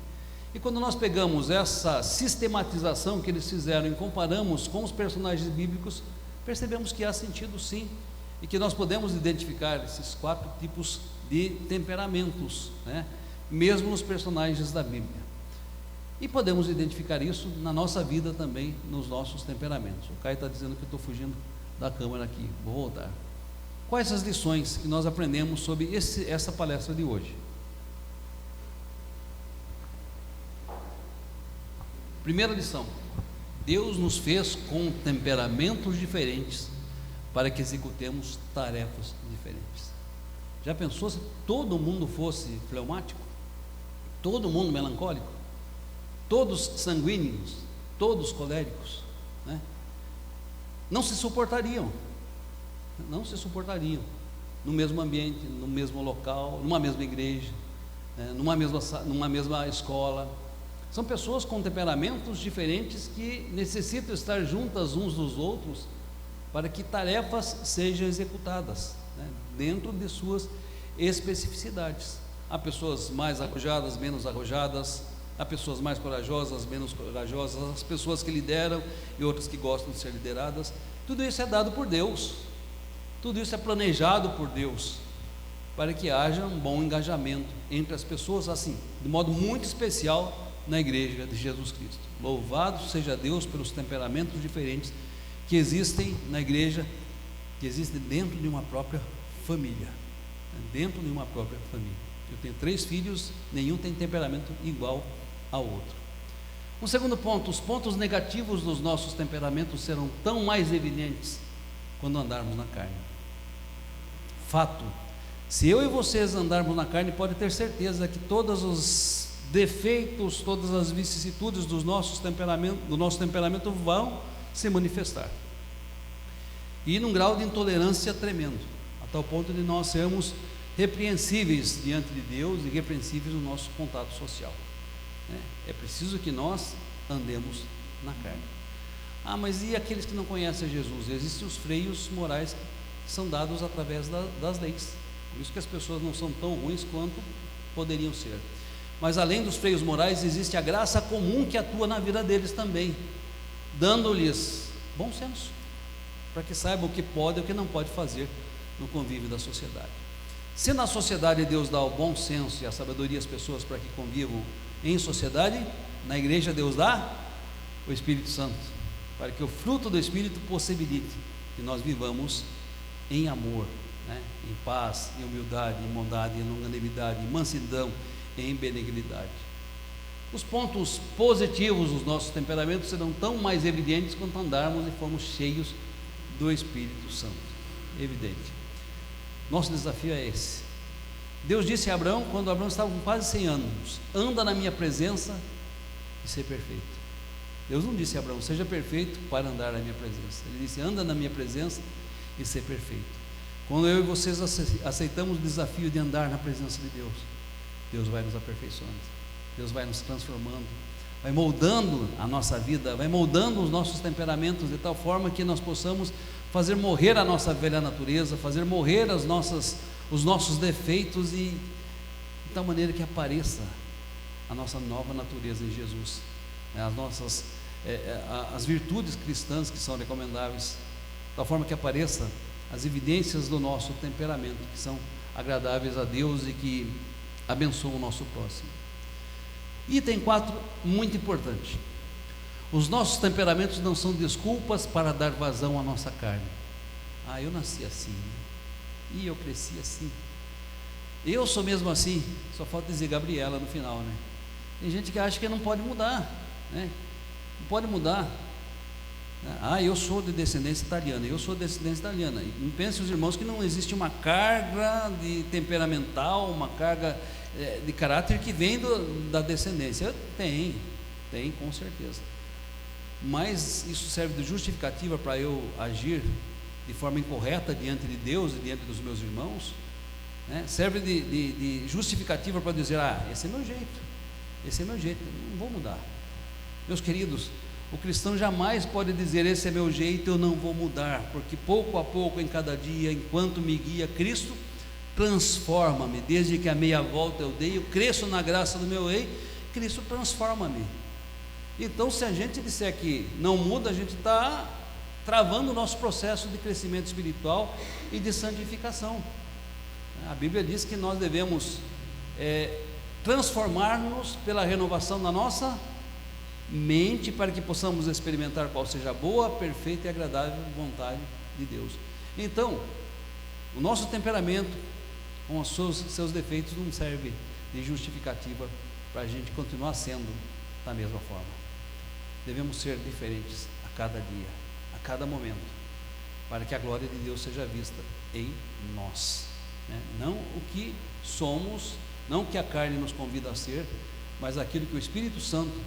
E quando nós pegamos essa sistematização que eles fizeram e comparamos com os personagens bíblicos, percebemos que há sentido sim, e que nós podemos identificar esses 4 tipos de temperamentos, né, mesmo nos personagens da Bíblia. E podemos identificar isso na nossa vida também, nos nossos temperamentos. O Caio está dizendo que eu estou fugindo da câmera aqui, vou voltar. Quais as lições que nós aprendemos sobre essa palestra de hoje? Primeira lição: Deus nos fez com temperamentos diferentes para que executemos tarefas diferentes. Já pensou se todo mundo fosse fleumático? Todo mundo melancólico? Todos sanguíneos? Todos coléricos, né? Não se suportariam no mesmo ambiente, no mesmo local, numa mesma igreja, numa mesma escola. São pessoas com temperamentos diferentes que necessitam estar juntas uns dos outros para que tarefas sejam executadas, né, dentro de suas especificidades. Há pessoas mais arrojadas, menos arrojadas, há pessoas mais corajosas, menos corajosas, as pessoas que lideram e outras que gostam de ser lideradas. Tudo isso é dado por Deus, tudo isso é planejado por Deus, para que haja um bom engajamento entre as pessoas, assim, de modo muito especial na igreja de Jesus Cristo. Louvado seja Deus pelos temperamentos diferentes que existem na igreja, que existem dentro de uma própria família, dentro de uma própria família. Eu tenho 3 filhos, nenhum tem temperamento igual ao outro. Um segundo ponto: os pontos negativos dos nossos temperamentos serão tão mais evidentes quando andarmos na carne. Fato: se eu e vocês andarmos na carne, pode ter certeza que todos os defeitos, todas as vicissitudes do nosso temperamento vão se manifestar, e num grau de intolerância tremendo, a tal ponto de nós sermos repreensíveis diante de Deus e repreensíveis no nosso contato social. É preciso que nós andemos na carne. Mas e aqueles que não conhecem Jesus? Existem os freios morais que são dados através das leis, por isso que as pessoas não são tão ruins quanto poderiam ser. Mas além dos freios morais, existe a graça comum que atua na vida deles também, dando-lhes bom senso, para que saibam o que pode e o que não pode fazer no convívio da sociedade. Se na sociedade Deus dá o bom senso e a sabedoria às pessoas para que convivam em sociedade, na igreja Deus dá o Espírito Santo, para que o fruto do Espírito possibilite que nós vivamos em amor, né? Em paz, em humildade, em bondade, em longanimidade, em mansidão, em benignidade. Os pontos positivos dos nossos temperamentos serão tão mais evidentes quanto andarmos e formos cheios do Espírito Santo. Evidente. Nosso desafio é esse: Deus disse a Abraão, quando Abraão estava com quase 100 anos: anda na minha presença e ser perfeito. Deus não disse a Abraão: seja perfeito para andar na minha presença. Ele disse: anda na minha presença e ser perfeito. Quando eu e vocês aceitamos o desafio de andar na presença de Deus, Deus vai nos aperfeiçoando, Deus vai nos transformando, vai moldando a nossa vida, vai moldando os nossos temperamentos de tal forma que nós possamos fazer morrer a nossa velha natureza, fazer morrer os nossos defeitos, e de tal maneira que apareça a nossa nova natureza em Jesus, as virtudes cristãs que são recomendáveis, de tal forma que apareça as evidências do nosso temperamento, que são agradáveis a Deus e que abençoam o nosso próximo. Item 4, muito importante: os nossos temperamentos não são desculpas para dar vazão à nossa carne. Eu nasci assim, e eu cresci assim, eu sou mesmo assim. Só falta dizer Gabriela no final, né? Tem gente que acha que não pode mudar, né? Não pode mudar. Eu sou de descendência italiana, eu sou de descendência italiana. E não pense os irmãos que não existe uma carga de temperamental, uma carga de caráter que vem da descendência. Tem com certeza. Mas isso serve de justificativa para eu agir de forma incorreta diante de Deus e diante dos meus irmãos, né? Serve de justificativa para dizer: esse é meu jeito, não vou mudar. Meus queridos, o cristão jamais pode dizer: esse é meu jeito, eu não vou mudar, porque pouco a pouco, em cada dia, enquanto me guia Cristo, transforma-me. Desde que a meia volta eu dei, eu cresço na graça do meu rei, Cristo transforma-me. Então, se a gente disser que não muda, a gente está travando o nosso processo de crescimento espiritual e de santificação. A Bíblia diz que nós devemos transformar-nos pela renovação da nossa mente, para que possamos experimentar qual seja a boa, perfeita e agradável vontade de Deus. Então, o nosso temperamento, com os seus defeitos, não serve de justificativa para a gente continuar sendo da mesma forma. Devemos ser diferentes a cada dia, a cada momento, para que a glória de Deus seja vista em nós, né? Não o que somos, não o que a carne nos convida a ser, mas aquilo que o Espírito Santo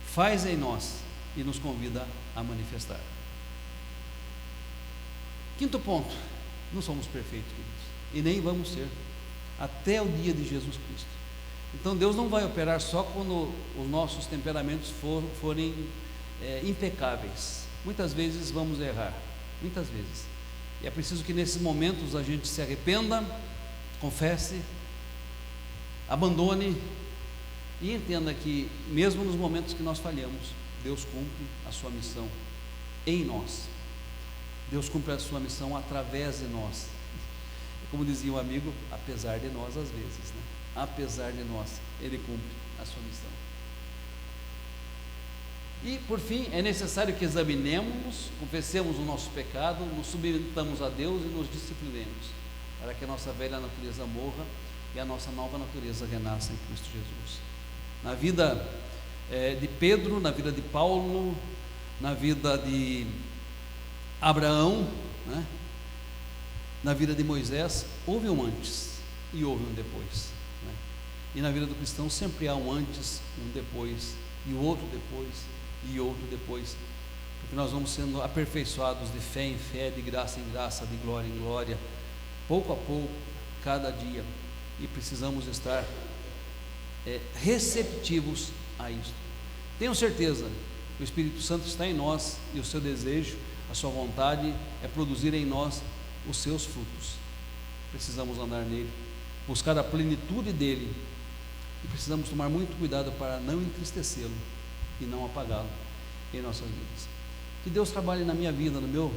faz em nós e nos convida a manifestar. Quinto ponto: não somos perfeitos, queridos, e nem vamos ser até o dia de Jesus Cristo. Então Deus não vai operar só quando os nossos temperamentos forem impecáveis. Muitas vezes vamos errar, muitas vezes, e é preciso que nesses momentos a gente se arrependa, confesse, abandone e entenda que mesmo nos momentos que nós falhamos, Deus cumpre a sua missão em nós. Deus cumpre a sua missão através de nós. Como dizia um amigo: apesar de nós, às vezes, né? Apesar de nós, Ele cumpre a sua missão. E por fim, é necessário que examinemos, confessemos o nosso pecado, nos submetamos a Deus e nos disciplinemos, para que a nossa velha natureza morra e a nossa nova natureza renasça em Cristo Jesus. Na vida de Pedro, na vida de Paulo, na vida de Abraão, né? Na vida de Moisés, houve um antes e houve um depois, né? E na vida do cristão sempre há um antes, um depois, e outro depois, e outro depois, porque nós vamos sendo aperfeiçoados de fé em fé, de graça em graça, de glória em glória, pouco a pouco, cada dia, e precisamos estar receptivos a isso. Tenho certeza que o Espírito Santo está em nós, e o seu desejo, a sua vontade é produzir em nós os seus frutos. Precisamos andar nele, buscar a plenitude dele, e precisamos tomar muito cuidado para não entristecê-lo e não apagá-lo em nossas vidas. Que Deus trabalhe na minha vida, no meu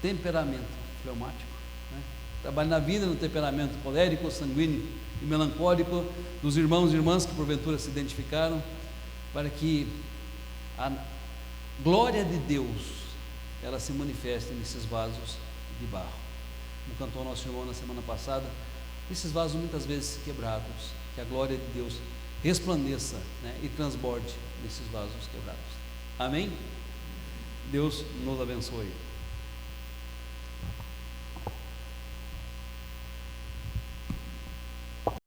temperamento fleumático, né? Trabalhe na vida, no temperamento colérico, sanguíneo e melancólico dos irmãos e irmãs que porventura se identificaram, para que a glória de Deus ela se manifeste nesses vasos de barro. Como cantou nosso irmão na semana passada, esses vasos muitas vezes quebrados, que a glória de Deus resplandeça, né, e transborde nesses vasos quebrados. Amém? Deus nos abençoe.